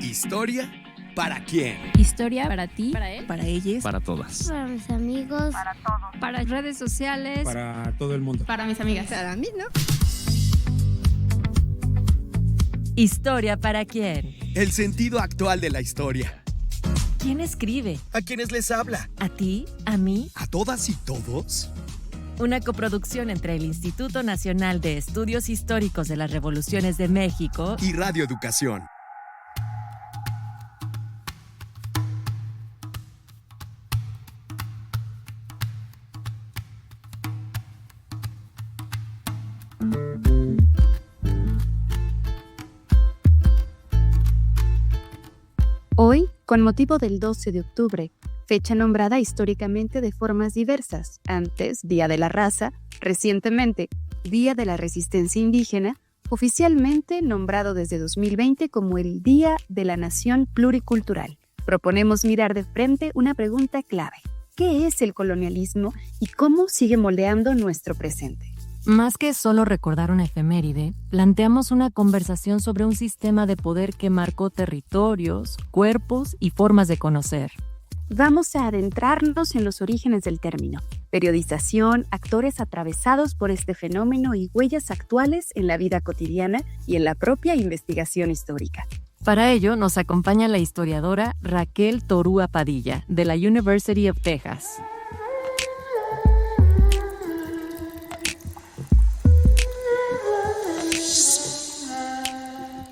¿Historia para quién? Historia para ti, para él, para ellos, para todas, para mis amigos, para todos, para redes sociales, para todo el mundo, para mis amigas, para mí, ¿no? ¿Historia para quién? El sentido actual de la historia. ¿Quién escribe? ¿A quiénes les habla? ¿A ti? ¿A mí? ¿A todas y todos? Una coproducción entre el Instituto Nacional de Estudios Históricos de las Revoluciones de México y Radio Educación. Hoy, con motivo del 12 de octubre, fecha nombrada históricamente de formas diversas, antes Día de la Raza, recientemente Día de la Resistencia Indígena, oficialmente nombrado desde 2020 como el Día de la Nación Pluricultural. Proponemos mirar de frente una pregunta clave: ¿qué es el colonialismo y cómo sigue moldeando nuestro presente? Más que solo recordar una efeméride, planteamos una conversación sobre un sistema de poder que marcó territorios, cuerpos y formas de conocer. Vamos a adentrarnos en los orígenes del término, periodización, actores atravesados por este fenómeno y huellas actuales en la vida cotidiana y en la propia investigación histórica. Para ello nos acompaña la historiadora Raquel Torúa Padilla, de la University of Texas.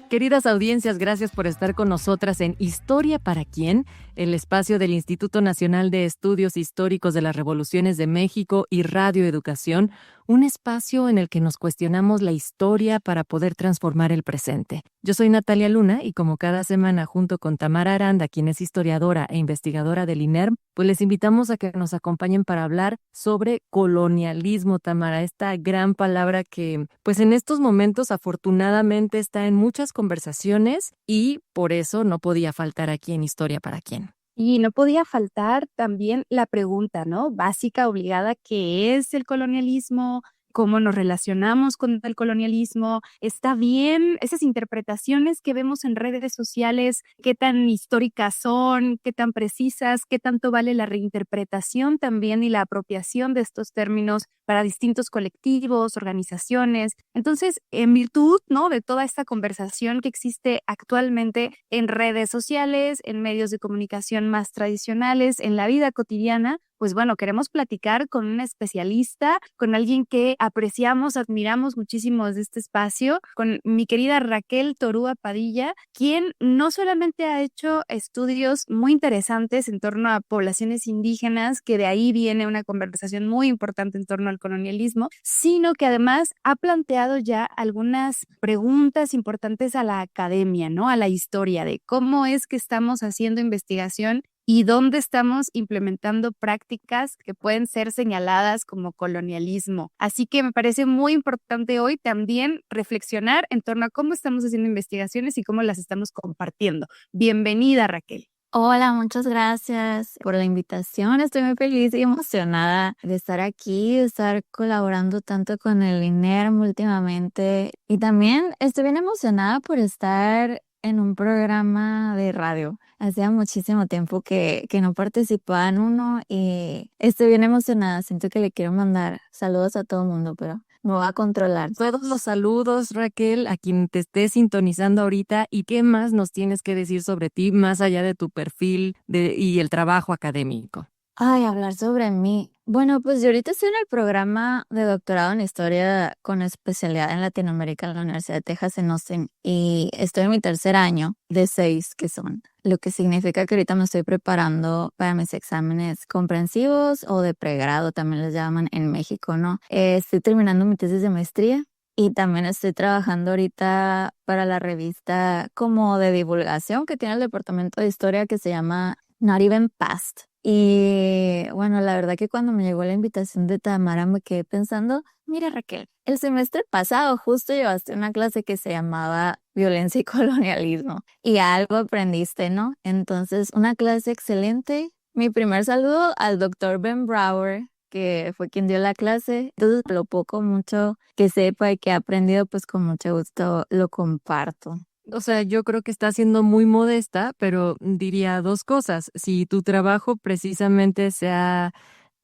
Queridas audiencias, gracias por estar con nosotras en Historia para quién, el espacio del Instituto Nacional de Estudios Históricos de las Revoluciones de México y Radio Educación, un espacio en el que nos cuestionamos la historia para poder transformar el presente. Yo soy Natalia Luna y como cada semana junto con Tamara Aranda, quien es historiadora e investigadora del INERM, pues les invitamos a que nos acompañen para hablar sobre colonialismo, Tamara, esta gran palabra que pues en estos momentos afortunadamente está en muchas conversaciones y por eso no podía faltar aquí en Historia para quién. Y no podía faltar también la pregunta, ¿no? Básica, obligada: ¿qué es el colonialismo? ¿Cómo nos relacionamos con el colonialismo? ¿Está bien esas interpretaciones que vemos en redes sociales? ¿Qué tan históricas son? ¿Qué tan precisas? ¿Qué tanto vale la reinterpretación también y la apropiación de estos términos para distintos colectivos, organizaciones? Entonces, en virtud, ¿no?, de toda esta conversación que existe actualmente en redes sociales, en medios de comunicación más tradicionales, en la vida cotidiana, pues bueno, queremos platicar con un especialista, con alguien que apreciamos, admiramos muchísimo desde este espacio, con mi querida Raquel Torúa Padilla, quien no solamente ha hecho estudios muy interesantes en torno a poblaciones indígenas, que de ahí viene una conversación muy importante en torno al colonialismo, sino que además ha planteado ya algunas preguntas importantes a la academia, ¿no?, a la historia de cómo es que estamos haciendo investigación y dónde estamos implementando prácticas que pueden ser señaladas como colonialismo. Así que me parece muy importante hoy también reflexionar en torno a cómo estamos haciendo investigaciones y cómo las estamos compartiendo. Bienvenida, Raquel. Hola, muchas gracias por la invitación. Estoy muy feliz y emocionada de estar aquí, de estar colaborando tanto con el INERM últimamente. Y también estoy bien emocionada por estar en un programa de radio. Hacía muchísimo tiempo que no participaba en uno y estoy bien emocionada. Siento que le quiero mandar saludos a todo el mundo, pero me voy a controlar. Todos los saludos, Raquel, a quien te esté sintonizando ahorita. ¿Y qué más nos tienes que decir sobre ti, más allá de tu perfil y el trabajo académico? Ay, hablar sobre mí. Bueno, pues yo ahorita estoy en el programa de doctorado en Historia con especialidad en Latinoamérica en la Universidad de Texas en Austin y estoy en mi tercer año de 6 que son, lo que significa que ahorita me estoy preparando para mis exámenes comprensivos o de pregrado, también les llaman en México, ¿no? Estoy terminando mi tesis de maestría y también estoy trabajando ahorita para la revista como de divulgación que tiene el departamento de historia que se llama Not Even Past. Y bueno, la verdad que cuando me llegó la invitación de Tamara me quedé pensando, mira Raquel, el semestre pasado justo llevaste una clase que se llamaba Violencia y Colonialismo y algo aprendiste, ¿no? Entonces, una clase excelente. Mi primer saludo al doctor Ben Brower, que fue quien dio la clase. Entonces, lo poco, mucho que sepa y que he aprendido, pues con mucho gusto lo comparto. O sea, yo creo que está siendo muy modesta, pero diría dos cosas. Si tu trabajo precisamente se ha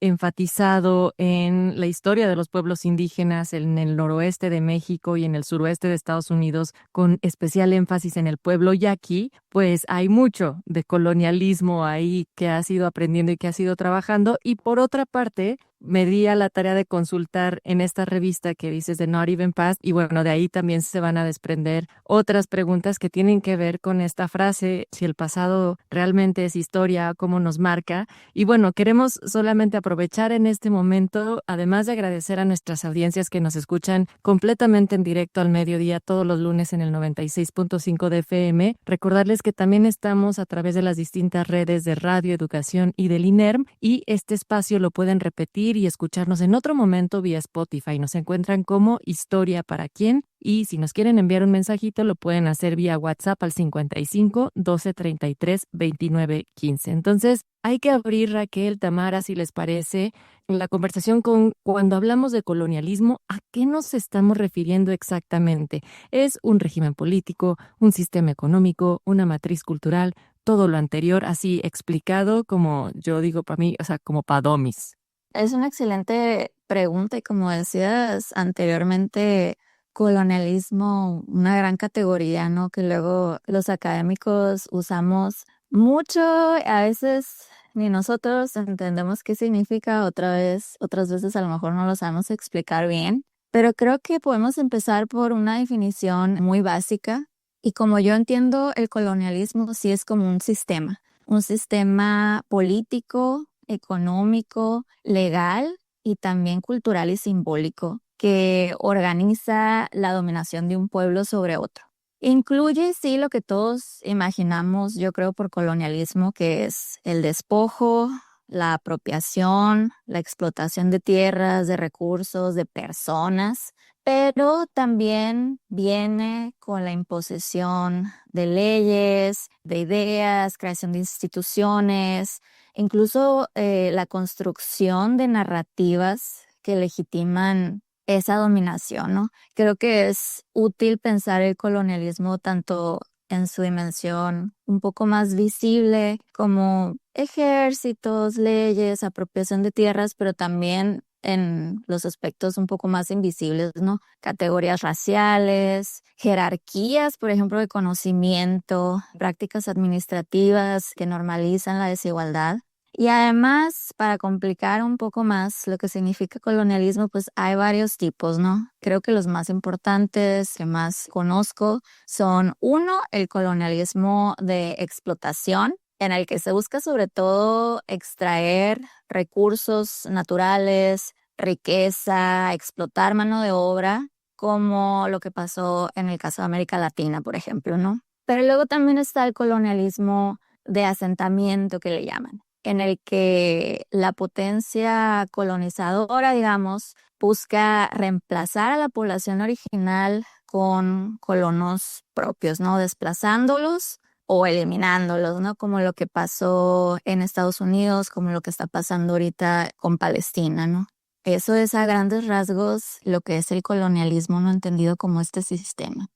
enfatizado en la historia de los pueblos indígenas en el noroeste de México y en el suroeste de Estados Unidos, con especial énfasis en el pueblo yaqui, pues hay mucho de colonialismo ahí que has ido aprendiendo y que has ido trabajando. Y por otra parte, me di a la tarea de consultar en esta revista que dices de Not Even Past, y bueno, de ahí también se van a desprender otras preguntas que tienen que ver con esta frase, si el pasado realmente es historia, cómo nos marca. Y bueno, queremos solamente aprovechar en este momento, además de agradecer a nuestras audiencias que nos escuchan completamente en directo al mediodía todos los lunes en el 96.5 de FM, recordarles que también estamos a través de las distintas redes de Radio Educación y del INERM, y este espacio lo pueden repetir y escucharnos en otro momento vía Spotify. Nos encuentran como Historia para Quién, y si nos quieren enviar un mensajito lo pueden hacer vía WhatsApp al 55 12 33 29 15. Entonces hay que abrir, Raquel, Tamara, si les parece, la conversación con cuando hablamos de colonialismo, ¿a qué nos estamos refiriendo exactamente? ¿Es un régimen político, un sistema económico, una matriz cultural, todo lo anterior así explicado como yo digo para mí, o sea, como para domis? Es una excelente pregunta y como decías anteriormente, colonialismo, una gran categoría, ¿no? Que luego los académicos usamos mucho, a veces ni nosotros entendemos qué significa, otras veces a lo mejor no lo sabemos explicar bien, pero creo que podemos empezar por una definición muy básica y como yo entiendo el colonialismo sí es como un sistema político, económico, legal y también cultural y simbólico que organiza la dominación de un pueblo sobre otro. Incluye, sí, lo que todos imaginamos, yo creo, por colonialismo, que es el despojo, la apropiación, la explotación de tierras, de recursos, de personas, pero también viene con la imposición de leyes, de ideas, creación de instituciones, incluso la construcción de narrativas que legitiman esa dominación, ¿no? Creo que es útil pensar el colonialismo tanto en su dimensión un poco más visible, como ejércitos, leyes, apropiación de tierras, pero también en los aspectos un poco más invisibles, ¿no? Categorías raciales, jerarquías, por ejemplo, de conocimiento, prácticas administrativas que normalizan la desigualdad. Y además, para complicar un poco más lo que significa colonialismo, pues hay varios tipos, ¿no? Creo que los más importantes que más conozco son, uno, el colonialismo de explotación, en el que se busca sobre todo extraer recursos naturales, riqueza, explotar mano de obra, como lo que pasó en el caso de América Latina, por ejemplo, ¿no? Pero luego también está el colonialismo de asentamiento que le llaman, en el que la potencia colonizadora, digamos, busca reemplazar a la población original con colonos propios, ¿no? Desplazándolos o eliminándolos, ¿no? Como lo que pasó en Estados Unidos, como lo que está pasando ahorita con Palestina, ¿no? Eso es a grandes rasgos lo que es el colonialismo, no entendido como este sistema.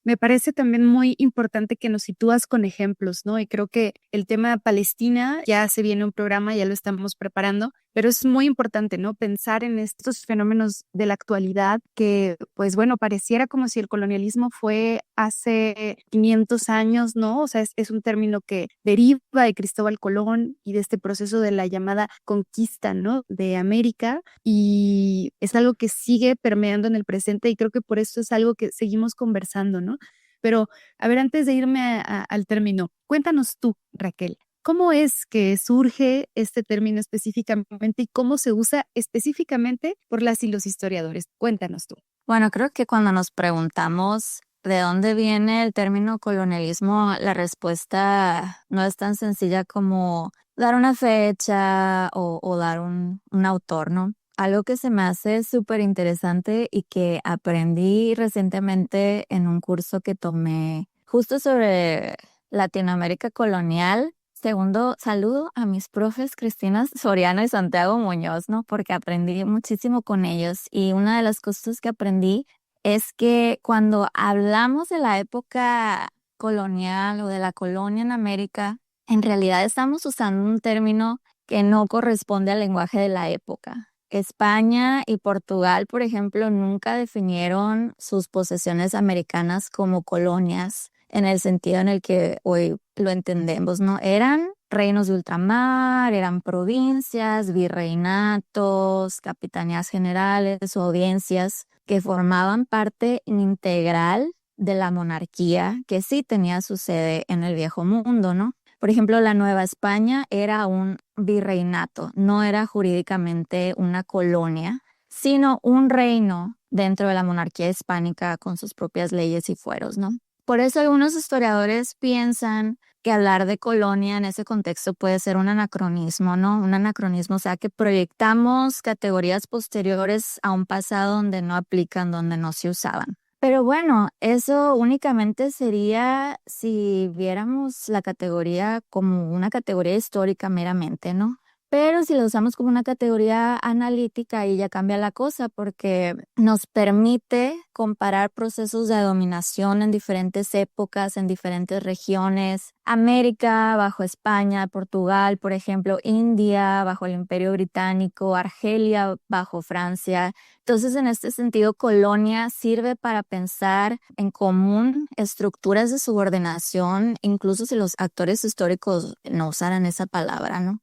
Me parece también muy importante que nos sitúas con ejemplos, ¿no? Y creo que el tema de Palestina ya se viene un programa, ya lo estamos preparando, pero es muy importante, ¿no? Pensar en estos fenómenos de la actualidad que, pues bueno, pareciera como si el colonialismo fue hace 500 años, ¿no? O sea, es un término que deriva de Cristóbal Colón y de este proceso de la llamada conquista, ¿no? De América, y es algo que sigue permeando en el presente y creo que por eso es algo que seguimos conversando, ¿no? Pero, a ver, antes de irme al término, cuéntanos tú, Raquel, ¿cómo es que surge este término específicamente y cómo se usa específicamente por las y los historiadores? Cuéntanos tú. Bueno, creo que cuando nos preguntamos de dónde viene el término colonialismo, la respuesta no es tan sencilla como dar una fecha o dar un autor, ¿no? Algo que se me hace súper interesante y que aprendí recientemente en un curso que tomé justo sobre Latinoamérica colonial. Segundo, saludo a mis profes Cristina Soriano y Santiago Muñoz, ¿no? Porque aprendí muchísimo con ellos y una de las cosas que aprendí es que cuando hablamos de la época colonial o de la colonia en América, en realidad estamos usando un término que no corresponde al lenguaje de la época. España y Portugal, por ejemplo, nunca definieron sus posesiones americanas como colonias en el sentido en el que hoy lo entendemos, ¿no? Eran reinos de ultramar, eran provincias, virreinatos, capitanías generales o audiencias que formaban parte integral de la monarquía que sí tenía su sede en el Viejo Mundo, ¿no? Por ejemplo, la Nueva España era un virreinato, no era jurídicamente una colonia, sino un reino dentro de la monarquía hispánica con sus propias leyes y fueros, ¿no? Por eso algunos historiadores piensan que hablar de colonia en ese contexto puede ser un anacronismo, ¿no? Un anacronismo, o sea, que proyectamos categorías posteriores a un pasado donde no aplican, donde no se usaban. Pero bueno, eso únicamente sería si viéramos la categoría como una categoría histórica meramente, ¿no? Pero si lo usamos como una categoría analítica, ahí ya cambia la cosa porque nos permite comparar procesos de dominación en diferentes épocas, en diferentes regiones. América bajo España, Portugal, por ejemplo, India bajo el Imperio Británico, Argelia bajo Francia. Entonces, en este sentido, colonia sirve para pensar en común estructuras de subordinación, incluso si los actores históricos no usaran esa palabra, ¿no?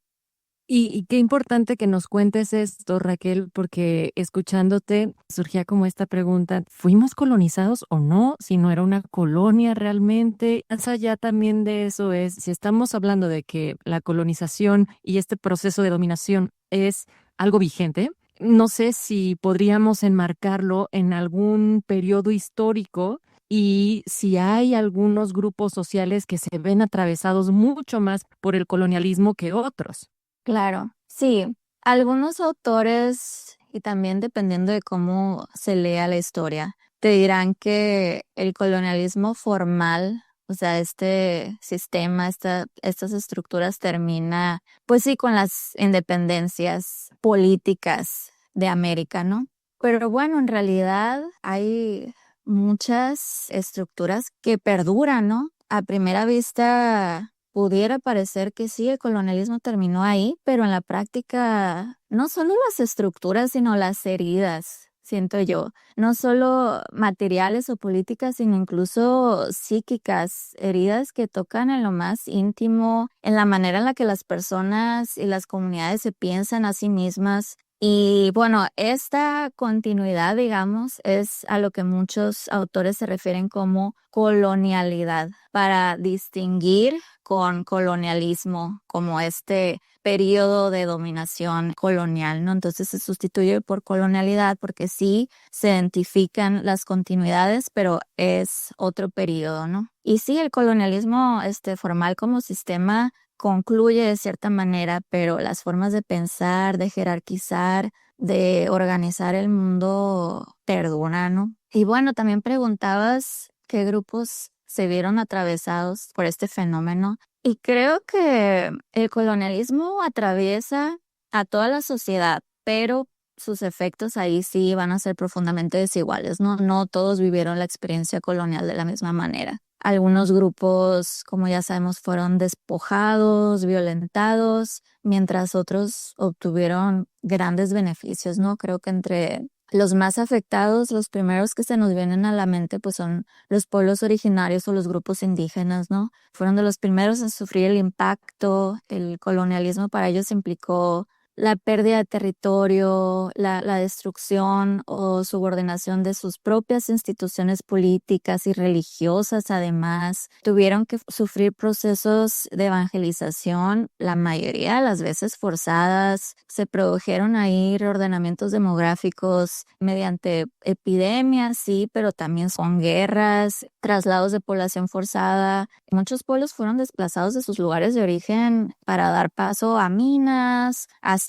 Y qué importante que nos cuentes esto, Raquel, porque escuchándote surgía como esta pregunta, ¿fuimos colonizados o no? Si no era una colonia realmente. Más allá también de eso es, si estamos hablando de que la colonización y este proceso de dominación es algo vigente, no sé si podríamos enmarcarlo en algún periodo histórico y si hay algunos grupos sociales que se ven atravesados mucho más por el colonialismo que otros. Claro, sí. Algunos autores, y también dependiendo de cómo se lea la historia, te dirán que el colonialismo formal, o sea, este sistema, estas estructuras termina, pues sí, con las independencias políticas de América, ¿no? Pero bueno, en realidad hay muchas estructuras que perduran, ¿no? A primera vista pudiera parecer que sí, el colonialismo terminó ahí, pero en la práctica no solo las estructuras, sino las heridas, siento yo. No solo materiales o políticas, sino incluso psíquicas, heridas que tocan en lo más íntimo, en la manera en la que las personas y las comunidades se piensan a sí mismas. Y bueno, esta continuidad, digamos, es a lo que muchos autores se refieren como colonialidad, para distinguir con colonialismo como este periodo de dominación colonial, ¿no? Entonces se sustituye por colonialidad porque sí se identifican las continuidades, pero es otro periodo, ¿no? Y sí, el colonialismo formal como sistema concluye de cierta manera, pero las formas de pensar, de jerarquizar, de organizar el mundo perduran, ¿no? Y bueno, también preguntabas qué grupos se vieron atravesados por este fenómeno. Y creo que el colonialismo atraviesa a toda la sociedad, pero sus efectos ahí sí van a ser profundamente desiguales, ¿no? No todos vivieron la experiencia colonial de la misma manera. Algunos grupos, como ya sabemos, fueron despojados, violentados, mientras otros obtuvieron grandes beneficios, ¿no? Creo que entre los más afectados, los primeros que se nos vienen a la mente, pues son los pueblos originarios o los grupos indígenas, ¿no? Fueron de los primeros en sufrir el impacto. El colonialismo para ellos implicó la pérdida de territorio, la destrucción o subordinación de sus propias instituciones políticas y religiosas. Además, tuvieron que sufrir procesos de evangelización, la mayoría de las veces forzadas. Se produjeron ahí reordenamientos demográficos mediante epidemias, sí, pero también con guerras, traslados de población forzada. Muchos pueblos fueron desplazados de sus lugares de origen para dar paso a minas, haciendas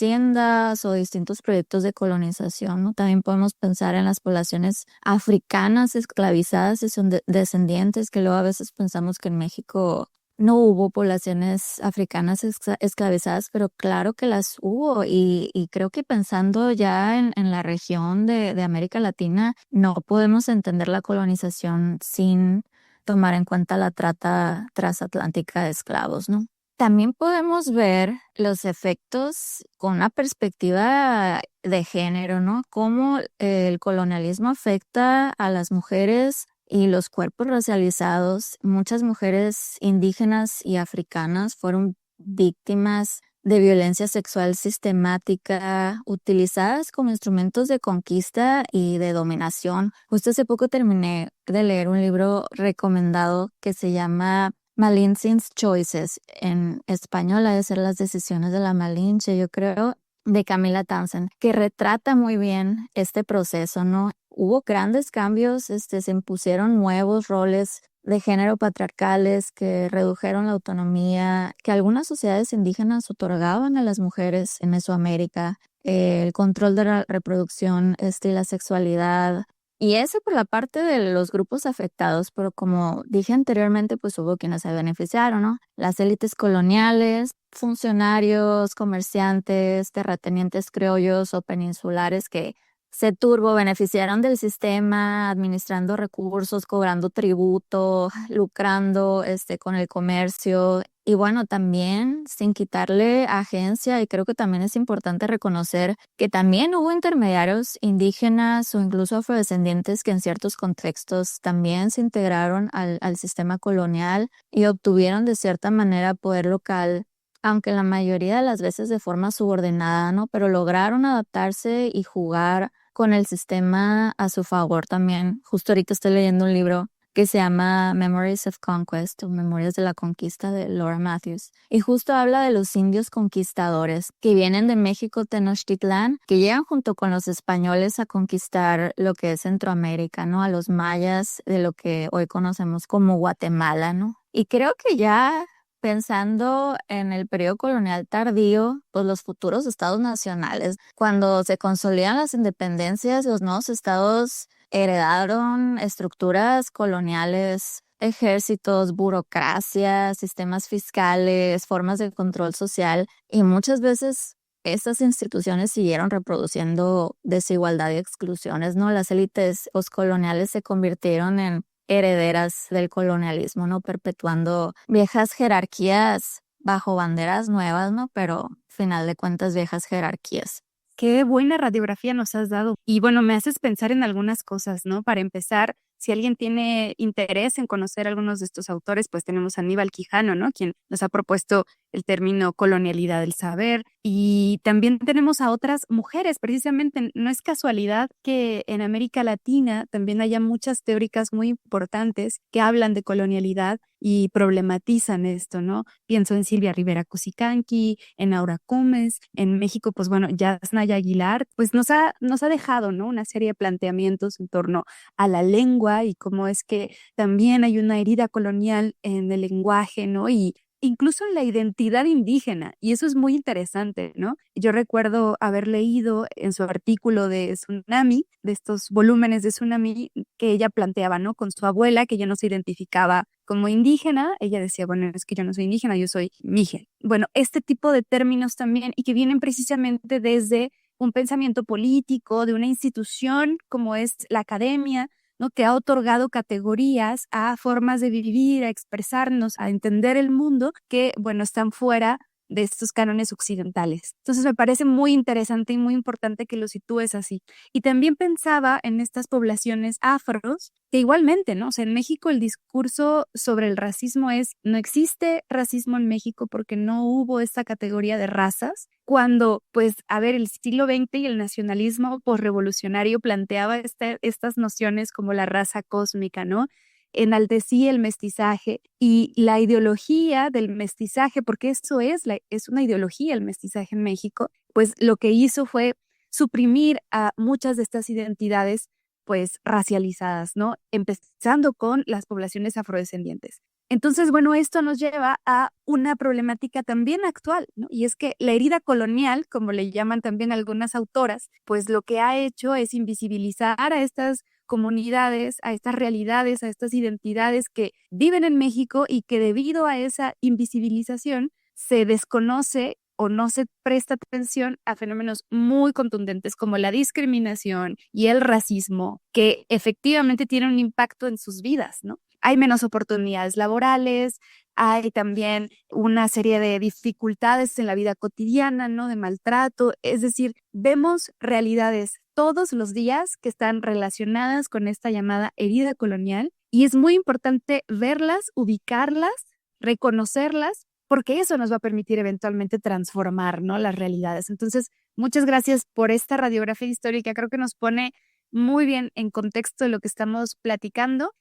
o distintos proyectos de colonización, ¿no? También podemos pensar en las poblaciones africanas esclavizadas y sus descendientes, que luego a veces pensamos que en México no hubo poblaciones africanas esclavizadas, pero claro que las hubo y creo que pensando ya en la región de América Latina, no podemos entender la colonización sin tomar en cuenta la trata transatlántica de esclavos, ¿no? También podemos ver los efectos con una perspectiva de género, ¿no? Cómo el colonialismo afecta a las mujeres y los cuerpos racializados. Muchas mujeres indígenas y africanas fueron víctimas de violencia sexual sistemática, utilizadas como instrumentos de conquista y de dominación. Justo hace poco terminé de leer un libro recomendado que se llama Malinche's Choices. En español ha de ser Las decisiones de la Malinche, yo creo, de Camila Townsend, que retrata muy bien este proceso, ¿no? Hubo grandes cambios, se impusieron nuevos roles de género patriarcales que redujeron la autonomía que algunas sociedades indígenas otorgaban a las mujeres en Mesoamérica, el control de la reproducción y la sexualidad. Y eso por la parte de los grupos afectados, pero como dije anteriormente, pues hubo quienes se beneficiaron, ¿no? Las élites coloniales, funcionarios, comerciantes, terratenientes criollos o peninsulares que se turbo beneficiaron del sistema, administrando recursos, cobrando tributo, lucrando con el comercio. Y bueno, también sin quitarle agencia, y creo que también es importante reconocer que también hubo intermediarios indígenas o incluso afrodescendientes que en ciertos contextos también se integraron al sistema colonial y obtuvieron de cierta manera poder local, aunque la mayoría de las veces de forma subordinada, ¿no? Pero lograron adaptarse y jugar con el sistema a su favor también. Justo ahorita estoy leyendo un libro que se llama Memories of Conquest o Memorias de la Conquista de Laura Matthews. Y justo habla de los indios conquistadores que vienen de México, Tenochtitlán, que llegan junto con los españoles a conquistar lo que es Centroamérica, ¿no? A los mayas de lo que hoy conocemos como Guatemala, ¿no? Y creo que ya pensando en el periodo colonial tardío, pues los futuros estados nacionales, cuando se consolidan las independencias, los nuevos estados heredaron estructuras coloniales, ejércitos, burocracia, sistemas fiscales, formas de control social, y muchas veces estas instituciones siguieron reproduciendo desigualdad y exclusiones, ¿no? Las élites postcoloniales se convirtieron en herederas del colonialismo, ¿no? Perpetuando viejas jerarquías bajo banderas nuevas, ¿no? Pero, al final de cuentas, viejas jerarquías. Qué buena radiografía nos has dado. Y bueno, me haces pensar en algunas cosas, ¿no? Para empezar, si alguien tiene interés en conocer algunos de estos autores, pues tenemos a Aníbal Quijano, ¿no? Quien nos ha propuesto el término colonialidad del saber. Y también tenemos a otras mujeres, precisamente. No es casualidad que en América Latina también haya muchas teóricas muy importantes que hablan de colonialidad y problematizan esto, ¿no? Pienso en Silvia Rivera Cusicanqui, en Aura Gómez, en México, pues bueno, Yasnaya Aguilar, pues nos ha dejado, ¿no? Una serie de planteamientos en torno a la lengua y cómo es que también hay una herida colonial en el lenguaje, ¿no? Y incluso en la identidad indígena, y eso es muy interesante, ¿no? Yo recuerdo haber leído en su artículo de Tsunami, de estos volúmenes de Tsunami, que ella planteaba, ¿no? Con su abuela, que ella no se identificaba como indígena, ella decía, bueno, es que yo no soy indígena, yo soy mije. Bueno, este tipo de términos también, y que vienen precisamente desde un pensamiento político, de una institución como es la academia, ¿no? Que ha otorgado categorías a formas de vivir, a expresarnos, a entender el mundo que, bueno, están fuera de estos cánones occidentales. Entonces me parece muy interesante y muy importante que lo sitúes así. Y también pensaba en estas poblaciones afros, que igualmente, ¿no? O sea, en México el discurso sobre el racismo es, no existe racismo en México porque no hubo esta categoría de razas, cuando, pues, a ver, el siglo XX y el nacionalismo posrevolucionario planteaba estas nociones como la raza cósmica, ¿no? Enaltecía el mestizaje y la ideología del mestizaje, porque eso es una ideología el mestizaje en México, pues lo que hizo fue suprimir a muchas de estas identidades pues racializadas, ¿no? Empezando con las poblaciones afrodescendientes. Entonces, bueno, esto nos lleva a una problemática también actual, ¿no? Y es que la herida colonial, como le llaman también algunas autoras, pues lo que ha hecho es invisibilizar a estas comunidades, a estas realidades, a estas identidades que viven en México y que debido a esa invisibilización se desconoce o no se presta atención a fenómenos muy contundentes como la discriminación y el racismo, que efectivamente tienen un impacto en sus vidas, ¿no? Hay menos oportunidades laborales, hay también una serie de dificultades en la vida cotidiana, ¿no? De maltrato, es decir, vemos realidades todos los días que están relacionadas con esta llamada herida colonial y es muy importante verlas, ubicarlas, reconocerlas, porque eso nos va a permitir eventualmente transformar, ¿no? Las realidades. Entonces, muchas gracias por esta radiografía histórica, creo que nos pone muy bien en contexto de lo que estamos platicando.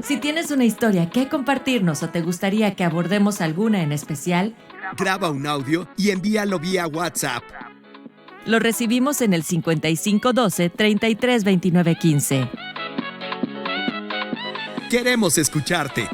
Si tienes una historia que compartirnos o te gustaría que abordemos alguna en especial, Graba un audio y envíalo vía WhatsApp. lo recibimos en el 5512-332915. Queremos escucharte.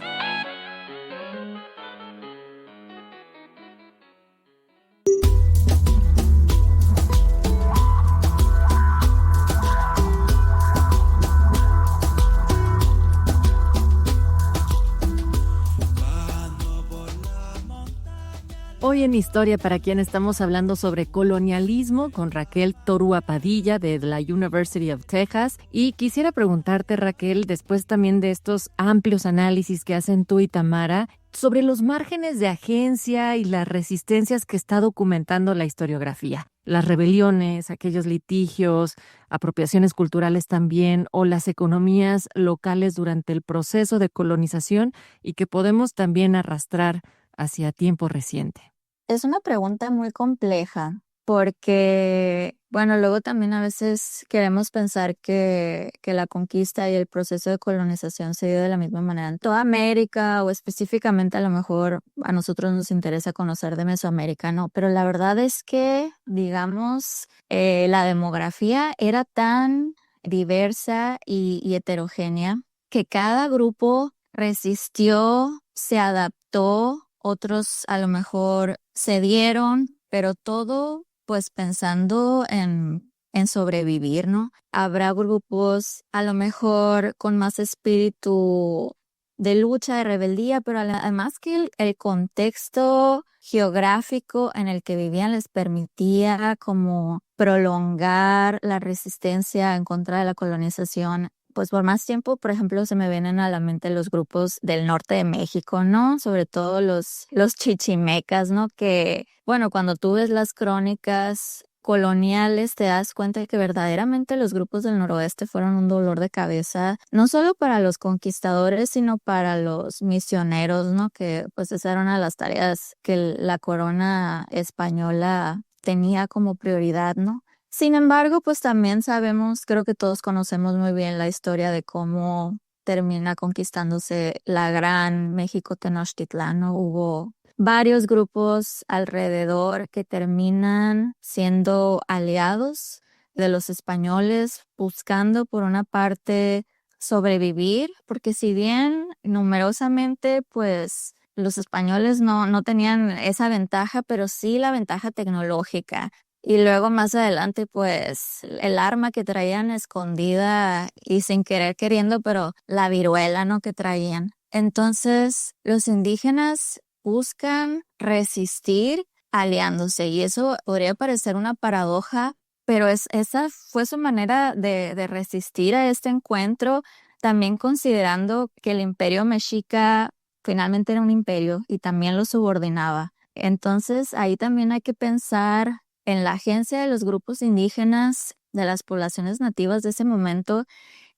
Hoy en Historia para Quien estamos hablando sobre colonialismo con Raquel Torúa Padilla de la University of Texas. Y quisiera preguntarte, Raquel, después también de estos amplios análisis que hacen tú y Tamara, sobre los márgenes de agencia y las resistencias que está documentando la historiografía. Las rebeliones, aquellos litigios, apropiaciones culturales también, o las economías locales durante el proceso de colonización y que podemos también arrastrar hacia tiempo reciente. Es una pregunta muy compleja porque, bueno, luego también a veces queremos pensar que la conquista y el proceso de colonización se dio de la misma manera en toda América o específicamente a lo mejor a nosotros nos interesa conocer de Mesoamérica, ¿no? Pero la verdad es que, digamos, la demografía era tan diversa y heterogénea que cada grupo resistió, se adaptó. Otros a lo mejor cedieron, pero todo pues pensando en sobrevivir, ¿no? Habrá grupos a lo mejor con más espíritu de lucha, de rebeldía, pero además que el contexto geográfico en el que vivían les permitía como prolongar la resistencia en contra de la colonización. Pues por más tiempo, por ejemplo, se me vienen a la mente los grupos del norte de México, ¿no? Sobre todo los chichimecas, ¿no? Que, bueno, cuando tú ves las crónicas coloniales te das cuenta de que verdaderamente los grupos del noroeste fueron un dolor de cabeza, no solo para los conquistadores, sino para los misioneros, ¿no? Que pues esas eran una de las tareas que la corona española tenía como prioridad, ¿no? Sin embargo, pues también sabemos, creo que todos conocemos muy bien la historia de cómo termina conquistándose la gran México Tenochtitlán, ¿no? Hubo varios grupos alrededor que terminan siendo aliados de los españoles, buscando por una parte sobrevivir, porque si bien numerosamente, pues los españoles no tenían esa ventaja, pero sí la ventaja tecnológica. Y luego más adelante, pues, el arma que traían escondida y sin querer queriendo, pero la viruela, ¿no? Que traían. Entonces, los indígenas buscan resistir aliándose y eso podría parecer una paradoja, pero esa fue su manera de resistir a este encuentro, también considerando que el imperio mexica finalmente era un imperio y también lo subordinaba. Entonces, ahí también hay que pensar en la agencia de los grupos indígenas, de las poblaciones nativas de ese momento,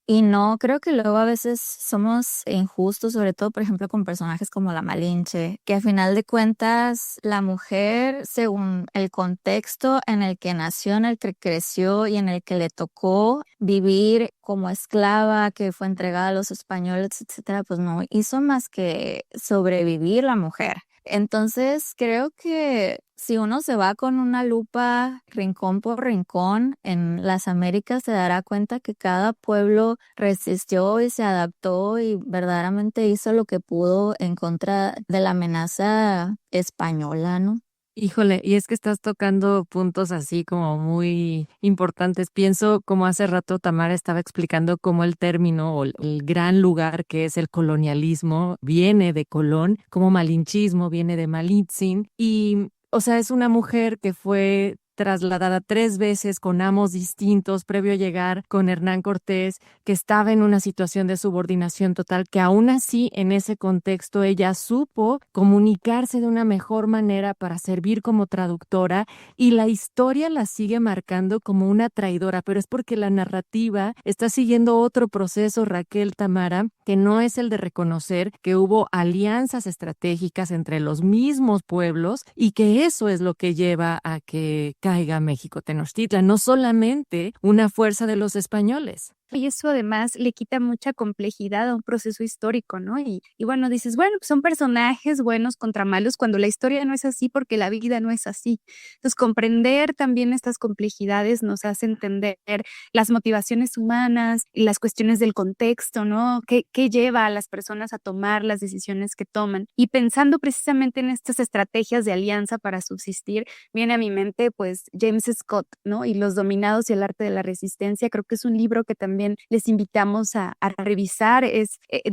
y no, creo que luego a veces somos injustos, sobre todo, por ejemplo, con personajes como la Malinche, que a final de cuentas la mujer, según el contexto en el que nació, en el que creció y en el que le tocó vivir como esclava, que fue entregada a los españoles, etcétera, pues no hizo más que sobrevivir la mujer. Entonces, creo que si uno se va con una lupa rincón por rincón en las Américas, se dará cuenta que cada pueblo resistió y se adaptó y verdaderamente hizo lo que pudo en contra de la amenaza española, ¿no? Híjole, y es que estás tocando puntos así como muy importantes. Pienso, como hace rato Tamara estaba explicando cómo el término o el gran lugar que es el colonialismo viene de Colón, como malinchismo viene de Malitzin. Y, o sea, es una mujer que fue trasladada 3 veces con amos distintos previo a llegar con Hernán Cortés, que estaba en una situación de subordinación total, que aún así en ese contexto ella supo comunicarse de una mejor manera para servir como traductora, y la historia la sigue marcando como una traidora, pero es porque la narrativa está siguiendo otro proceso, Raquel, Tamara, que no es el de reconocer que hubo alianzas estratégicas entre los mismos pueblos y que eso es lo que lleva a que caiga México Tenochtitlan, no solamente una fuerza de los españoles. Y eso además le quita mucha complejidad a un proceso histórico, ¿no? Y bueno, dices, bueno, pues son personajes buenos contra malos cuando la historia no es así porque la vida no es así. Entonces, comprender también estas complejidades nos hace entender las motivaciones humanas y las cuestiones del contexto, ¿no? ¿Qué lleva a las personas a tomar las decisiones que toman? Y pensando precisamente en estas estrategias de alianza para subsistir, viene a mi mente, pues, James Scott, ¿no? Y Los dominados y el arte de la resistencia. Creo que es un libro que también les invitamos a revisar.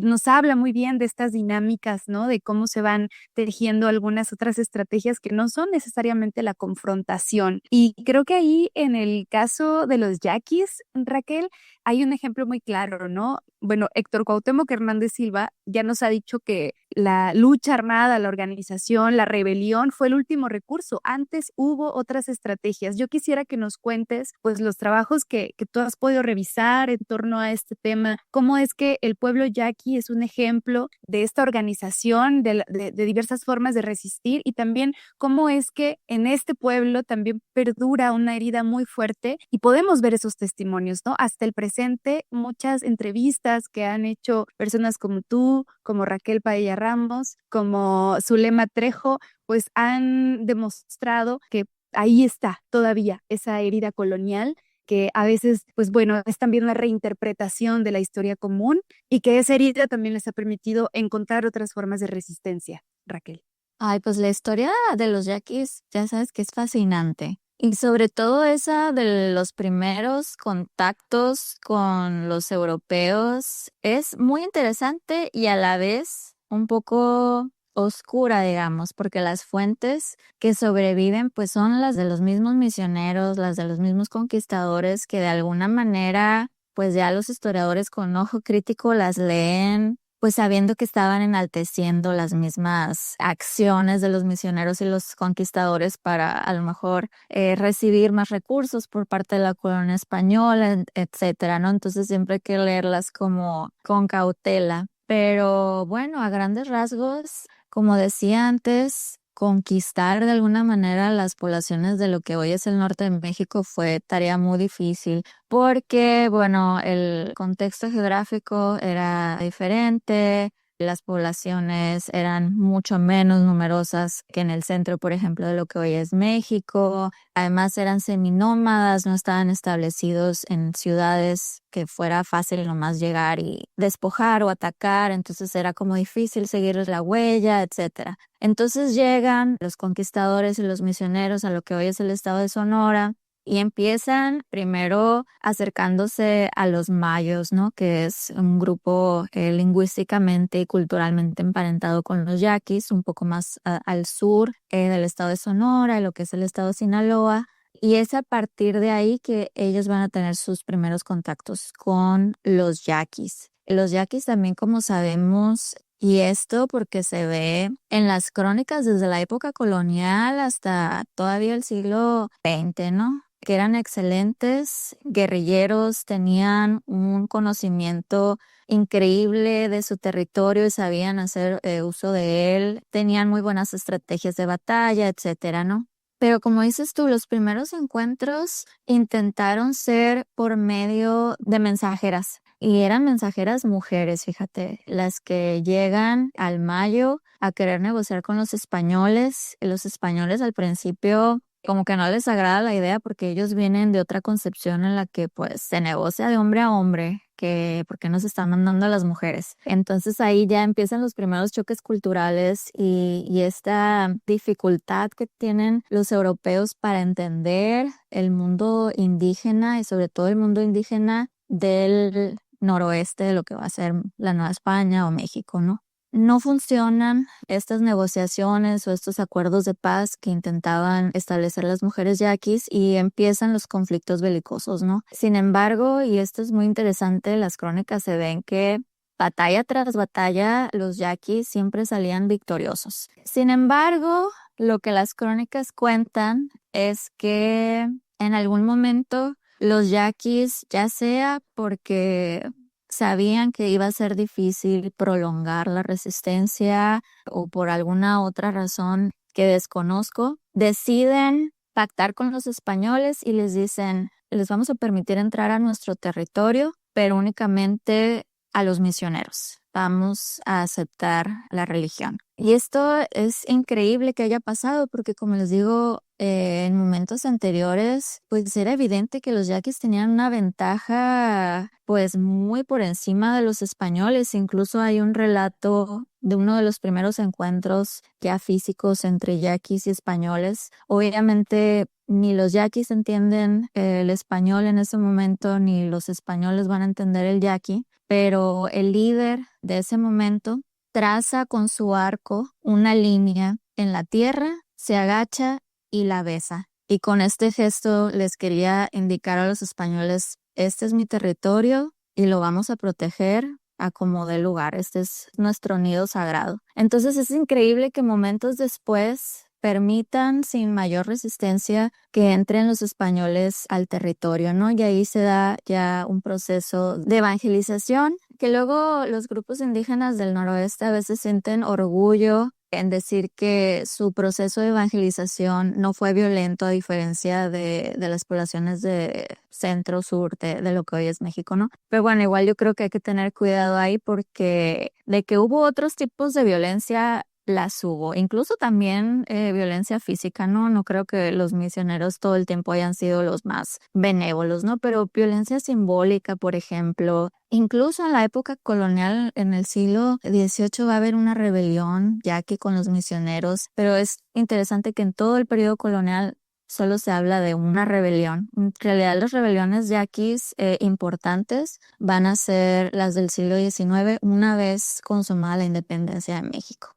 Nos habla muy bien de estas dinámicas, ¿no? De cómo se van tejiendo algunas otras estrategias que no son necesariamente la confrontación. Y creo que ahí, en el caso de los yaquis, Raquel, hay un ejemplo muy claro, ¿no? Bueno, Héctor Cuauhtémoc Hernández Silva ya nos ha dicho que la lucha armada, la organización, la rebelión fue el último recurso. Antes hubo otras estrategias. Yo quisiera que nos cuentes, pues, los trabajos que tú has podido revisar en torno a este tema. ¿Cómo es que el pueblo yaqui es un ejemplo de esta organización, de diversas formas de resistir? Y también cómo es que en este pueblo también perdura una herida muy fuerte y podemos ver esos testimonios, ¿no? Hasta el presente, muchas entrevistas que han hecho personas como tú, como Raquel Paella Ramos, como Zulema Trejo, pues han demostrado que ahí está todavía esa herida colonial, que a veces, pues bueno, es también una reinterpretación de la historia común y que esa herida también les ha permitido encontrar otras formas de resistencia. Raquel. Ay, pues la historia de los yaquis, ya sabes que es fascinante. Y sobre todo esa de los primeros contactos con los europeos es muy interesante y a la vez un poco oscura, digamos, porque las fuentes que sobreviven pues son las de los mismos misioneros, las de los mismos conquistadores, que de alguna manera pues ya los historiadores con ojo crítico las leen, pues sabiendo que estaban enalteciendo las mismas acciones de los misioneros y los conquistadores para a lo mejor recibir más recursos por parte de la colonia española, etcétera, ¿no? Entonces siempre hay que leerlas como con cautela. Pero bueno, a grandes rasgos, como decía antes, conquistar de alguna manera las poblaciones de lo que hoy es el norte de México fue tarea muy difícil porque, bueno, el contexto geográfico era diferente, las poblaciones eran mucho menos numerosas que en el centro, por ejemplo, de lo que hoy es México. Además eran seminómadas, no estaban establecidos en ciudades que fuera fácil nomás llegar y despojar o atacar, entonces era como difícil seguirles la huella, etcétera. Entonces llegan los conquistadores y los misioneros a lo que hoy es el estado de Sonora y empiezan primero acercándose a los mayos, ¿no? Que es un grupo lingüísticamente y culturalmente emparentado con los yaquis, un poco más al sur del estado de Sonora, lo que es el estado de Sinaloa. Y es a partir de ahí que ellos van a tener sus primeros contactos con los yaquis. Los yaquis también, como sabemos, y esto porque se ve en las crónicas desde la época colonial hasta todavía el siglo XX, ¿no? Que eran excelentes guerrilleros, tenían un conocimiento increíble de su territorio y sabían hacer uso de él, tenían muy buenas estrategias de batalla, etcétera, ¿no? Pero como dices tú, los primeros encuentros intentaron ser por medio de mensajeras. Y eran mensajeras mujeres, fíjate, las que llegan al Mayo a querer negociar con los españoles. Los españoles al principio como que no les agrada la idea porque ellos vienen de otra concepción en la que pues se negocia de hombre a hombre. que por qué nos están mandando a las mujeres. Entonces ahí ya empiezan los primeros choques culturales y esta dificultad que tienen los europeos para entender el mundo indígena y sobre todo el mundo indígena del noroeste de lo que va a ser la Nueva España o México, ¿no? No funcionan estas negociaciones o estos acuerdos de paz que intentaban establecer las mujeres yaquis y empiezan los conflictos belicosos, ¿no? Sin embargo, y esto es muy interesante, las crónicas se ven que batalla tras batalla los yaquis siempre salían victoriosos. Sin embargo, lo que las crónicas cuentan es que en algún momento los yaquis, ya sea porque sabían que iba a ser difícil prolongar la resistencia o por alguna otra razón que desconozco, deciden pactar con los españoles y les dicen, les vamos a permitir entrar a nuestro territorio, pero únicamente a los misioneros. Vamos a aceptar la religión. Y esto es increíble que haya pasado porque, como les digo, en momentos anteriores, pues era evidente que los yaquis tenían una ventaja pues muy por encima de los españoles. Incluso hay un relato de uno de los primeros encuentros ya físicos entre yaquis y españoles. Obviamente ni los yaquis entienden el español en ese momento, ni los españoles van a entender el yaqui, pero el líder de ese momento traza con su arco una línea en la tierra, se agacha y la besa. Y con este gesto les quería indicar a los españoles, este es mi territorio y lo vamos a proteger a como dé lugar, este es nuestro nido sagrado. Entonces es increíble que momentos después permitan sin mayor resistencia que entren los españoles al territorio, ¿no? Y ahí se da ya un proceso de evangelización que luego los grupos indígenas del noroeste a veces sienten orgullo en decir que su proceso de evangelización no fue violento a diferencia de las poblaciones de centro, sur, de lo que hoy es México, ¿no? Pero bueno, igual yo creo que hay que tener cuidado ahí porque de que hubo otros tipos de violencia, las hubo, incluso también violencia física, ¿no? No creo que los misioneros todo el tiempo hayan sido los más benévolos, ¿no? Pero violencia simbólica, por ejemplo, incluso en la época colonial, en el siglo XVIII va a haber una rebelión yaqui con los misioneros, pero es interesante que en todo el periodo colonial solo se habla de una rebelión. En realidad las rebeliones yaquis importantes van a ser las del siglo XIX una vez consumada la independencia de México.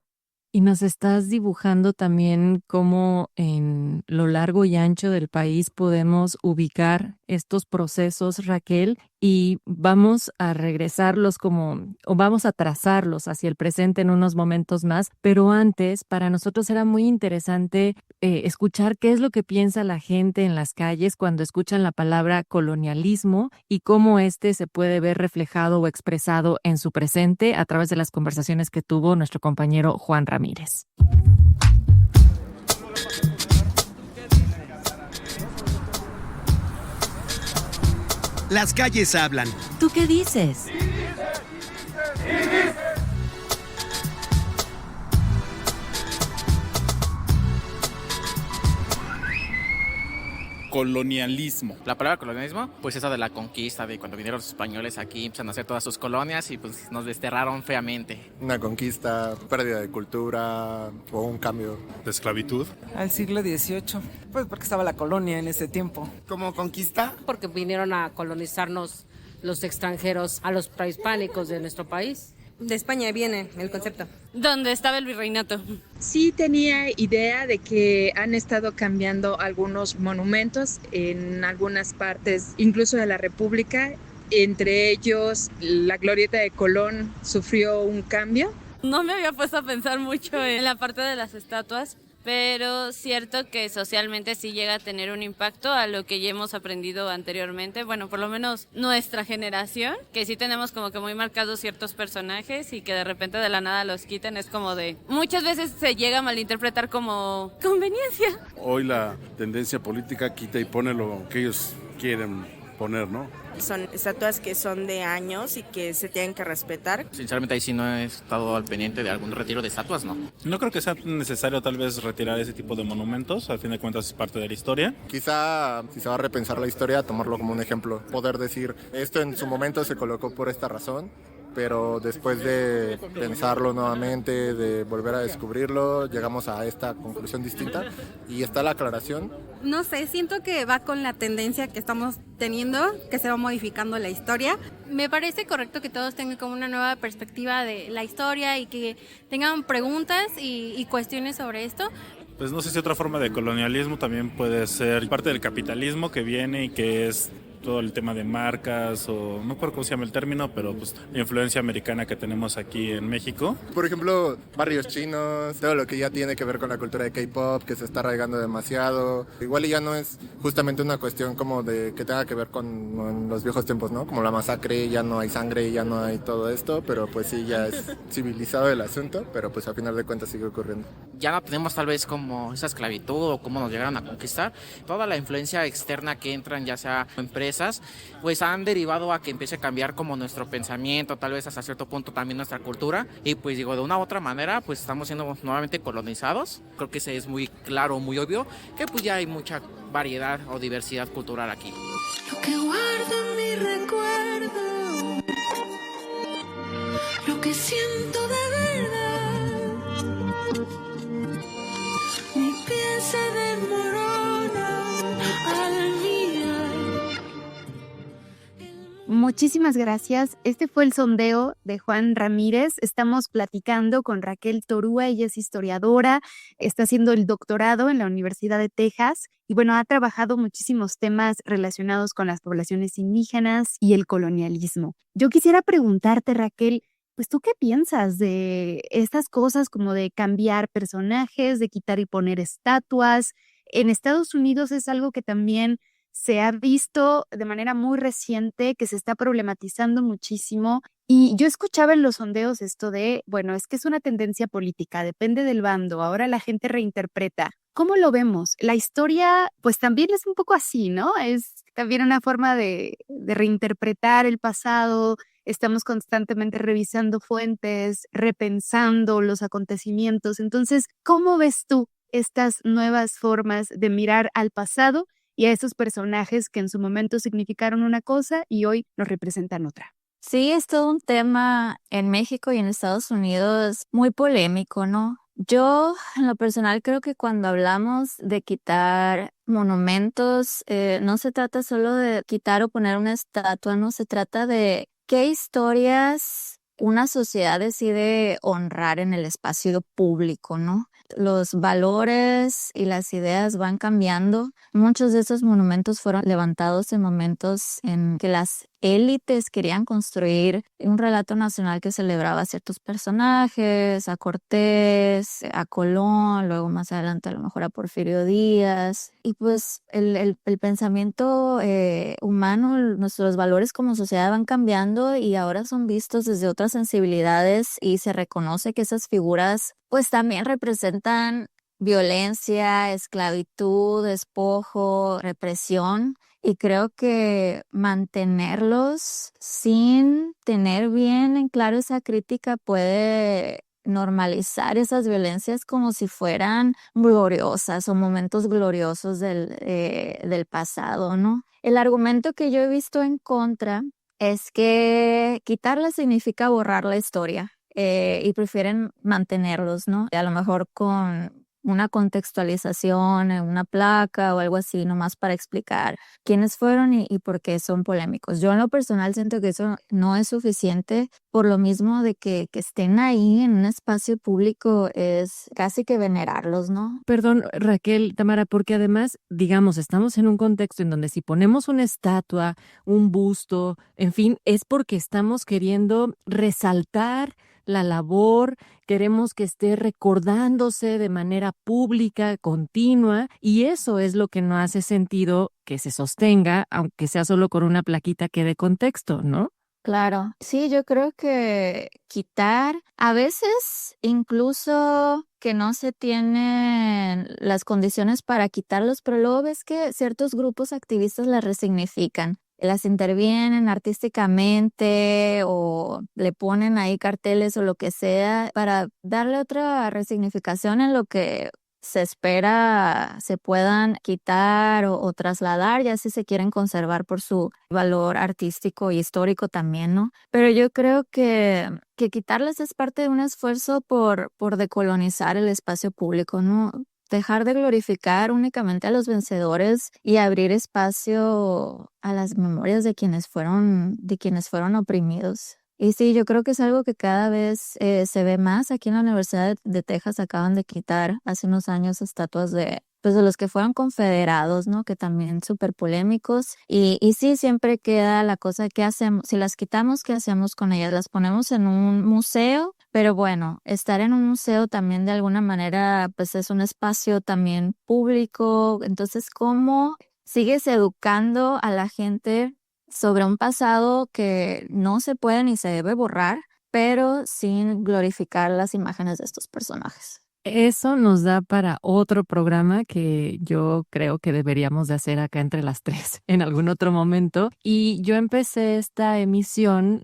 Y nos estás dibujando también cómo en lo largo y ancho del país podemos ubicar estos procesos, Raquel, y vamos a regresarlos o vamos a trazarlos hacia el presente en unos momentos más, pero antes para nosotros era muy interesante escuchar qué es lo que piensa la gente en las calles cuando escuchan la palabra colonialismo y cómo se puede ver reflejado o expresado en su presente a través de las conversaciones que tuvo nuestro compañero Juan Ramírez. Las calles hablan. ¿Tú qué dices? Colonialismo. La palabra colonialismo, pues eso de la conquista, de cuando vinieron los españoles aquí, empezaron a hacer todas sus colonias y pues nos desterraron feamente. Una conquista, pérdida de cultura o un cambio. De esclavitud. Al siglo XVIII, pues porque estaba la colonia en ese tiempo. ¿Cómo conquista? Porque vinieron a colonizarnos los extranjeros a los prehispánicos de nuestro país. De España viene el concepto. ¿Dónde estaba el virreinato? Sí tenía idea de que han estado cambiando algunos monumentos en algunas partes, incluso de la República. Entre ellos, la Glorieta de Colón sufrió un cambio. No me había puesto a pensar mucho en la parte de las estatuas, pero cierto que socialmente sí llega a tener un impacto a lo que ya hemos aprendido anteriormente, bueno, por lo menos nuestra generación, que sí tenemos como que muy marcados ciertos personajes y que de repente de la nada los quiten, es como de, muchas veces se llega a malinterpretar como conveniencia. Hoy la tendencia política quita y pone lo que ellos quieren exponer, ¿no? Son estatuas que son de años y que se tienen que respetar. Sinceramente ahí sí no he estado al pendiente de algún retiro de estatuas, ¿no? No creo que sea necesario tal vez retirar ese tipo de monumentos, al fin de cuentas es parte de la historia. Quizá si se va a repensar la historia, tomarlo como un ejemplo, poder decir, esto en su momento se colocó por esta razón, pero después de pensarlo nuevamente, de volver a descubrirlo, llegamos a esta conclusión distinta y está la aclaración. No sé, siento que va con la tendencia que estamos teniendo, que se va modificando la historia. Me parece correcto que todos tengan como una nueva perspectiva de la historia y que tengan preguntas y cuestiones sobre esto. Pues no sé si otra forma de colonialismo también puede ser parte del capitalismo que viene y que es todo el tema de marcas o no recuerdo cómo se llama el término, pero pues la influencia americana que tenemos aquí en México. Por ejemplo, barrios chinos, todo lo que ya tiene que ver con la cultura de K-pop, que se está arraigando demasiado. Igual y ya no es justamente una cuestión como de que tenga que ver con los viejos tiempos, ¿no? Como la masacre, ya no hay sangre, ya no hay todo esto, pero pues sí, ya es civilizado el asunto, pero pues a final de cuentas sigue ocurriendo. Ya no tenemos tal vez como esa esclavitud o cómo nos llegaron a conquistar. Toda la influencia externa que entran, ya sea empresas, pues han derivado a que empiece a cambiar como nuestro pensamiento, tal vez hasta cierto punto también nuestra cultura, y pues digo, de una u otra manera pues estamos siendo nuevamente colonizados. Creo que ese es muy claro, muy obvio, que pues ya hay mucha variedad o diversidad cultural aquí. Lo que guardo en mi recuerdo, lo que siento de verdad, mi piel se desmorona al mirar. Muchísimas gracias. Este fue el sondeo de Juan Ramírez. Estamos platicando con Raquel Torúa, ella es historiadora, está haciendo el doctorado en la Universidad de Texas y bueno, ha trabajado muchísimos temas relacionados con las poblaciones indígenas y el colonialismo. Yo quisiera preguntarte, Raquel, pues ¿tú qué piensas de estas cosas como de cambiar personajes, de quitar y poner estatuas? En Estados Unidos es algo que también se ha visto de manera muy reciente, que se está problematizando muchísimo. Y yo escuchaba en los sondeos esto de, bueno, es que es una tendencia política, depende del bando, ahora la gente reinterpreta. ¿Cómo lo vemos? La historia, pues también es un poco así, ¿no? Es también una forma de reinterpretar el pasado. Estamos constantemente revisando fuentes, repensando los acontecimientos. Entonces, ¿cómo ves tú estas nuevas formas de mirar al pasado y a esos personajes que en su momento significaron una cosa y hoy nos representan otra? Sí, es todo un tema en México y en Estados Unidos muy polémico, ¿no? Yo, en lo personal, creo que cuando hablamos de quitar monumentos, no se trata solo de quitar o poner una estatua, no se trata de qué historias una sociedad decide honrar en el espacio público, ¿no? Los valores y las ideas van cambiando. Muchos de esos monumentos fueron levantados en momentos en que las élites querían construir un relato nacional que celebraba a ciertos personajes, a Cortés, a Colón, luego más adelante a lo mejor a Porfirio Díaz. Y pues el pensamiento humano, nuestros valores como sociedad van cambiando y ahora son vistos desde otras sensibilidades y se reconoce que esas figuras pues también representan violencia, esclavitud, despojo, represión. Y creo que mantenerlos sin tener bien en claro esa crítica puede normalizar esas violencias como si fueran gloriosas o momentos gloriosos del pasado, ¿no? El argumento que yo he visto en contra es que quitarla significa borrar la historia y prefieren mantenerlos, ¿no? A lo mejor con una contextualización en una placa o algo así, nomás para explicar quiénes fueron y por qué son polémicos. Yo en lo personal siento que eso no es suficiente, por lo mismo de que estén ahí en un espacio público es casi que venerarlos, ¿no? Perdón, Raquel, Tamara, porque además, digamos, estamos en un contexto en donde si ponemos una estatua, un busto, en fin, es porque estamos queriendo resaltar la labor, queremos que esté recordándose de manera pública, continua, y eso es lo que no hace sentido que se sostenga, aunque sea solo con una plaquita que dé contexto, ¿no? Claro, sí, yo creo que quitar, a veces incluso que no se tienen las condiciones para quitarlos, pero luego ves que ciertos grupos activistas las resignifican. las intervienen artísticamente o le ponen ahí carteles o lo que sea para darle otra resignificación en lo que se espera se puedan quitar o trasladar, ya si se quieren conservar por su valor artístico y histórico también, ¿no? Pero yo creo que quitarles es parte de un esfuerzo por decolonizar el espacio público, ¿no? Dejar de glorificar únicamente a los vencedores y abrir espacio a las memorias de quienes fueron oprimidos. Y sí, yo creo que es algo que cada vez se ve más. Aquí en la Universidad de Texas acaban de quitar hace unos años estatuas de los que fueron confederados, ¿no? Que también súper polémicos. Y sí, siempre queda la cosa, ¿qué hacemos? Si las quitamos, ¿qué hacemos con ellas? ¿Las ponemos en un museo? Pero bueno, estar en un museo también de alguna manera, pues es un espacio también público. Entonces, ¿cómo sigues educando a la gente sobre un pasado que no se puede ni se debe borrar, pero sin glorificar las imágenes de estos personajes? Eso nos da para otro programa que yo creo que deberíamos de hacer acá entre las tres en algún otro momento. Y yo empecé esta emisión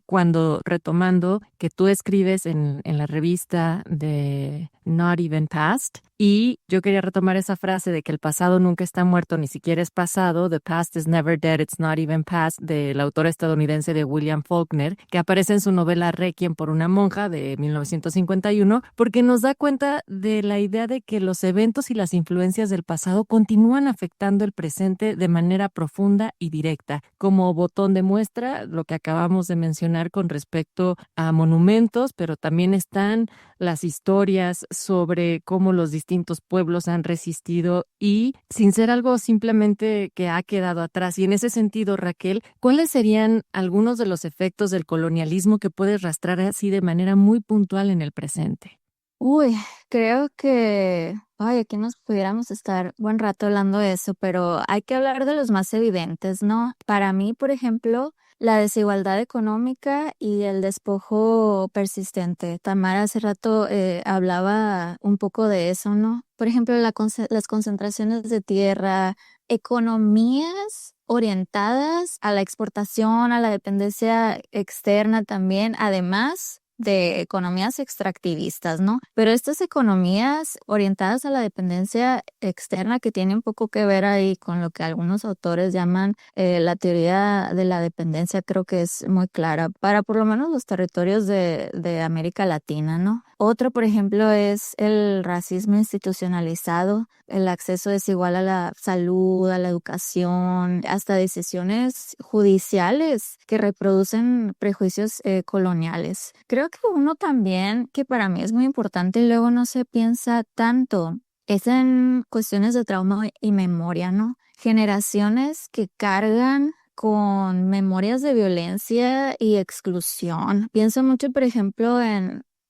retomando que tú escribes en la revista de Not Even Past. Y yo quería retomar esa frase de que el pasado nunca está muerto, ni siquiera es pasado. The past is never dead, it's not even past, del autor estadounidense de William Faulkner, que aparece en su novela Requiem por una monja de 1951, porque nos da cuenta de la idea de que los eventos y las influencias del pasado continúan afectando el presente de manera profunda y directa. Como botón de muestra, lo que acabamos de mencionar con respecto a monumentos, pero también están las historias sobre cómo los distintos pueblos han resistido y sin ser algo simplemente que ha quedado atrás. Y en ese sentido, Raquel, ¿cuáles serían algunos de los efectos del colonialismo que puedes rastrear así de manera muy puntual en el presente? Uy, creo que, aquí nos pudiéramos estar buen rato hablando de eso, pero hay que hablar de los más evidentes, ¿no? Para mí, por ejemplo, la desigualdad económica y el despojo persistente. Tamara hace rato hablaba un poco de eso, ¿no? Por ejemplo, las concentraciones de tierra, economías orientadas a la exportación, a la dependencia externa también, además de economías extractivistas, ¿no? Pero estas economías orientadas a la dependencia externa que tienen poco que ver ahí con lo que algunos autores llaman la teoría de la dependencia, creo que es muy clara para por lo menos los territorios de América Latina, ¿no? Otro, por ejemplo, es el racismo institucionalizado, el acceso desigual a la salud, a la educación, hasta decisiones judiciales que reproducen prejuicios coloniales. Creo que uno también, que para mí es muy importante y luego no se piensa tanto, es en cuestiones de trauma y memoria, ¿no? Generaciones que cargan con memorias de violencia y exclusión. Pienso mucho, por ejemplo,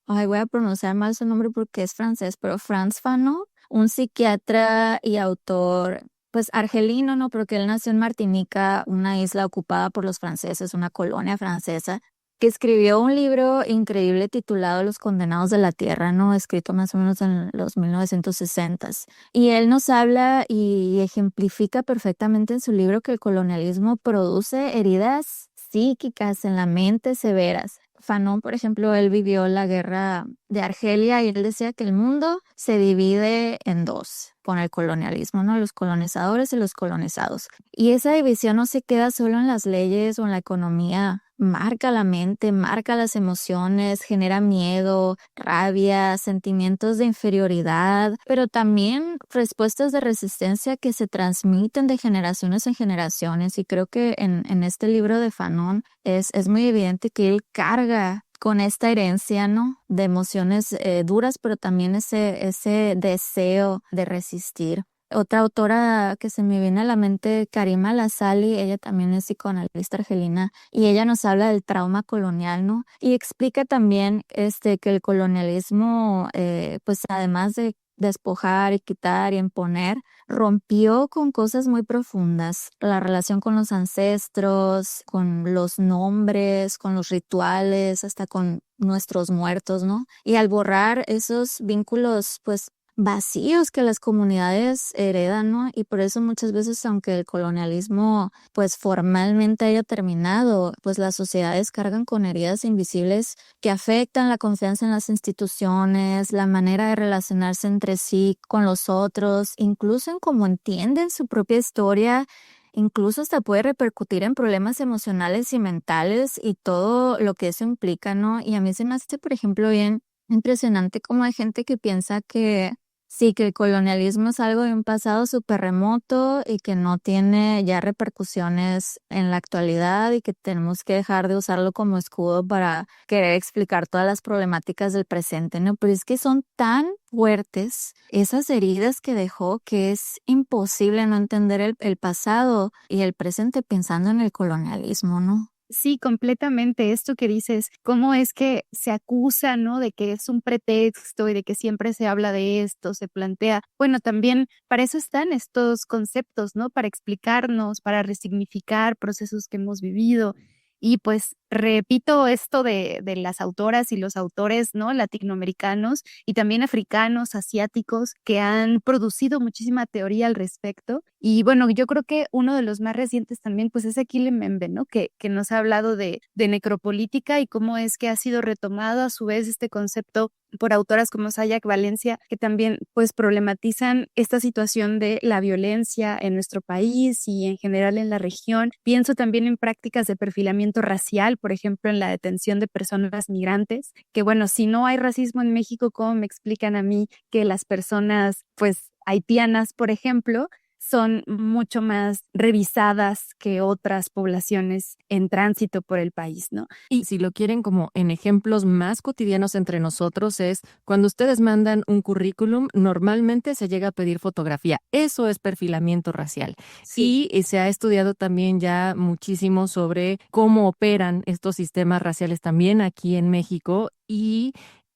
voy a pronunciar mal su nombre porque es francés, pero Frantz Fanon, un psiquiatra y autor, pues argelino, ¿no? Porque él nació en Martinica, una isla ocupada por los franceses, una colonia francesa, que escribió un libro increíble titulado Los Condenados de la Tierra, ¿no? Escrito más o menos en los 1960s. Y él nos habla y ejemplifica perfectamente en su libro que el colonialismo produce heridas psíquicas en la mente severas. Fanon, por ejemplo, él vivió la guerra de Argelia y él decía que el mundo se divide en dos con el colonialismo, ¿no? Los colonizadores y los colonizados. Y esa división no se queda solo en las leyes o en la economía. Marca la mente, marca las emociones, genera miedo, rabia, sentimientos de inferioridad, pero también respuestas de resistencia que se transmiten de generaciones en generaciones. Y creo que en este libro de Fanon es muy evidente que él carga con esta herencia, ¿no? De emociones duras, pero también ese deseo de resistir. Otra autora que se me viene a la mente, Karima Lasali, ella también es psicoanalista argelina y ella nos habla del trauma colonial, ¿no? Y explica también que el colonialismo, pues además de despojar y quitar y imponer, rompió con cosas muy profundas. La relación con los ancestros, con los nombres, con los rituales, hasta con nuestros muertos, ¿no? Y al borrar esos vínculos, pues vacíos que las comunidades heredan, ¿no? Y por eso muchas veces, aunque el colonialismo pues formalmente haya terminado, pues las sociedades cargan con heridas invisibles que afectan la confianza en las instituciones, la manera de relacionarse entre sí con los otros, incluso en cómo entienden su propia historia. Incluso hasta puede repercutir en problemas emocionales y mentales y todo lo que eso implica, ¿no? Y a mí se me hace, por ejemplo, bien impresionante cómo hay gente que piensa que sí, que el colonialismo es algo de un pasado súper remoto y que no tiene ya repercusiones en la actualidad y que tenemos que dejar de usarlo como escudo para querer explicar todas las problemáticas del presente, ¿no? Pero es que son tan fuertes esas heridas que dejó que es imposible no entender el pasado y el presente pensando en el colonialismo, ¿no? Sí, completamente. Esto que dices, cómo es que se acusa, ¿no? De que es un pretexto y de que siempre se habla de esto, se plantea. Bueno, también para eso están estos conceptos, ¿no? Para explicarnos, para resignificar procesos que hemos vivido. Y pues repito esto de las autoras y los autores, ¿no? Latinoamericanos y también africanos, asiáticos, que han producido muchísima teoría al respecto. Y bueno, yo creo que uno de los más recientes también, pues es Achille Mbembe, ¿no? Que nos ha hablado de necropolítica y cómo es que ha sido retomado a su vez este concepto por autoras como Sayak Valencia, que también pues problematizan esta situación de la violencia en nuestro país y en general en la región. Pienso también en prácticas de perfilamiento racial, por ejemplo, en la detención de personas migrantes, que bueno, si no hay racismo en México, ¿cómo me explican a mí que las personas pues haitianas, por ejemplo, son mucho más revisadas que otras poblaciones en tránsito por el país, ¿no? Y si lo quieren como en ejemplos más cotidianos entre nosotros es cuando ustedes mandan un currículum, normalmente se llega a pedir fotografía. Eso es perfilamiento racial. Sí. Y se ha estudiado también ya muchísimo sobre cómo operan estos sistemas raciales también aquí en México y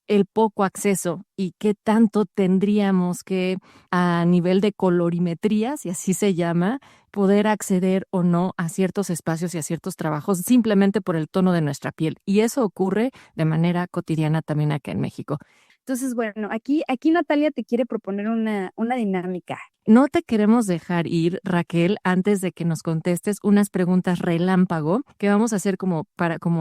el poco acceso y qué tanto tendríamos que, a nivel de colorimetría, si así se llama, poder acceder o no a ciertos espacios y a ciertos trabajos simplemente por el tono de nuestra piel. Y eso ocurre de manera cotidiana también acá en México. Entonces, bueno, aquí Natalia te quiere proponer una dinámica. No te queremos dejar ir, Raquel, antes de que nos contestes unas preguntas relámpago que vamos a hacer como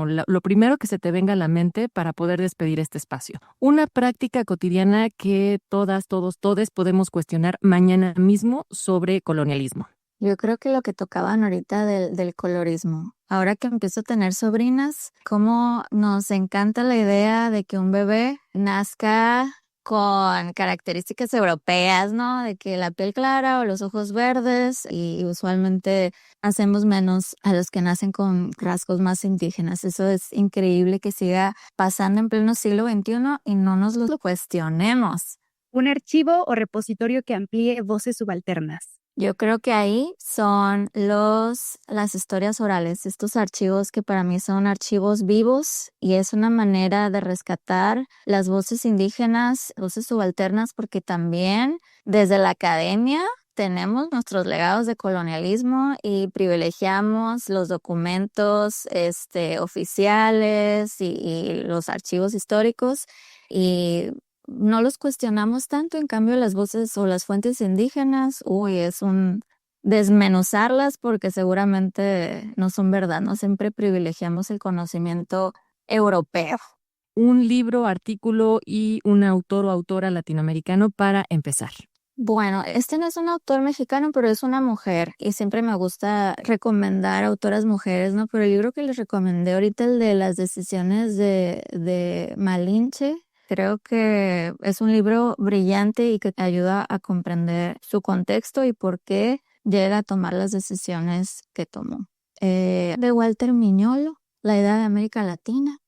lo primero que se te venga a la mente para poder despedir este espacio. Una práctica cotidiana que todas, todos, todes podemos cuestionar mañana mismo sobre colonialismo. Yo creo que lo que tocaban ahorita del colorismo. Ahora que empiezo a tener sobrinas, cómo nos encanta la idea de que un bebé nazca con características europeas, ¿no? De que la piel clara o los ojos verdes y usualmente hacemos menos a los que nacen con rasgos más indígenas. Eso es increíble que siga pasando en pleno siglo XXI y no nos lo cuestionemos. Un archivo o repositorio que amplíe voces subalternas. Yo creo que ahí son las historias orales, estos archivos que para mí son archivos vivos y es una manera de rescatar las voces indígenas, voces subalternas, porque también desde la academia tenemos nuestros legados de colonialismo y privilegiamos los documentos oficiales y los archivos históricos y no los cuestionamos tanto. En cambio las voces o las fuentes indígenas, es un desmenuzarlas porque seguramente no son verdad, no siempre privilegiamos el conocimiento europeo. Un libro, artículo y un autor o autora latinoamericano para empezar. Bueno, este no es un autor mexicano, pero es una mujer y siempre me gusta recomendar autoras mujeres, ¿no? Pero el libro que les recomendé ahorita, el de las decisiones de Malinche, creo que es un libro brillante y que te ayuda a comprender su contexto y por qué llega a tomar las decisiones que tomó. De Walter Miñolo, La Edad de América Latina.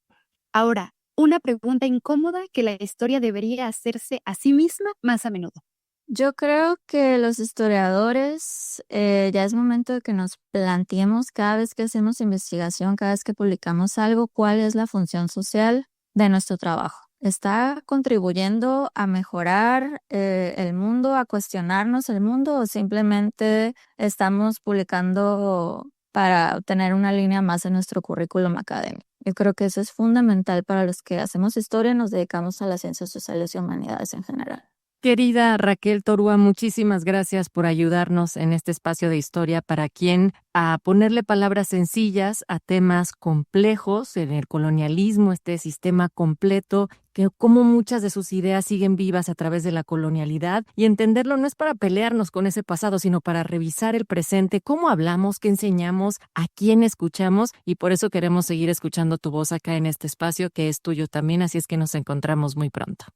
Ahora, una pregunta incómoda que la historia debería hacerse a sí misma más a menudo. Yo creo que los historiadores ya es momento de que nos planteemos cada vez que hacemos investigación, cada vez que publicamos algo, cuál es la función social de nuestro trabajo. ¿Está contribuyendo a mejorar el mundo, a cuestionarnos el mundo o simplemente estamos publicando para obtener una línea más en nuestro currículum académico? Yo creo que eso es fundamental para los que hacemos historia y nos dedicamos a las ciencias sociales y humanidades en general. Querida Raquel Torúa, muchísimas gracias por ayudarnos en este espacio de Historia para Quién, a ponerle palabras sencillas a temas complejos en el colonialismo, este sistema completo, que cómo muchas de sus ideas siguen vivas a través de la colonialidad, y entenderlo no es para pelearnos con ese pasado, sino para revisar el presente, cómo hablamos, qué enseñamos, a quién escuchamos, y por eso queremos seguir escuchando tu voz acá en este espacio que es tuyo también, así es que nos encontramos muy pronto.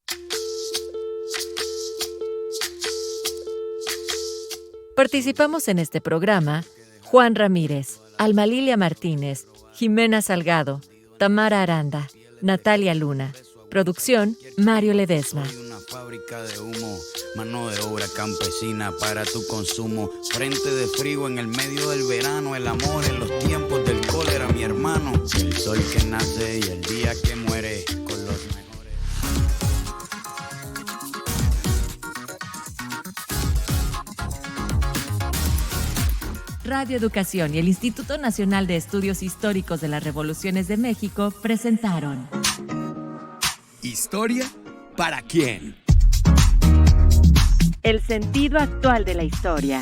Participamos en este programa Juan Ramírez, Alma Lilia Martínez, Jimena Salgado, Tamara Aranda, Natalia Luna. Producción, Mario Ledesma. Una fábrica de humo, mano de obra campesina para tu consumo. Frente de frío en el medio del verano, el amor en los tiempos del cólera, mi hermano. El sol que nace y el día que muere con los mejores. Radio Educación y el Instituto Nacional de Estudios Históricos de las Revoluciones de México presentaron Historia para quién. El sentido actual de la historia.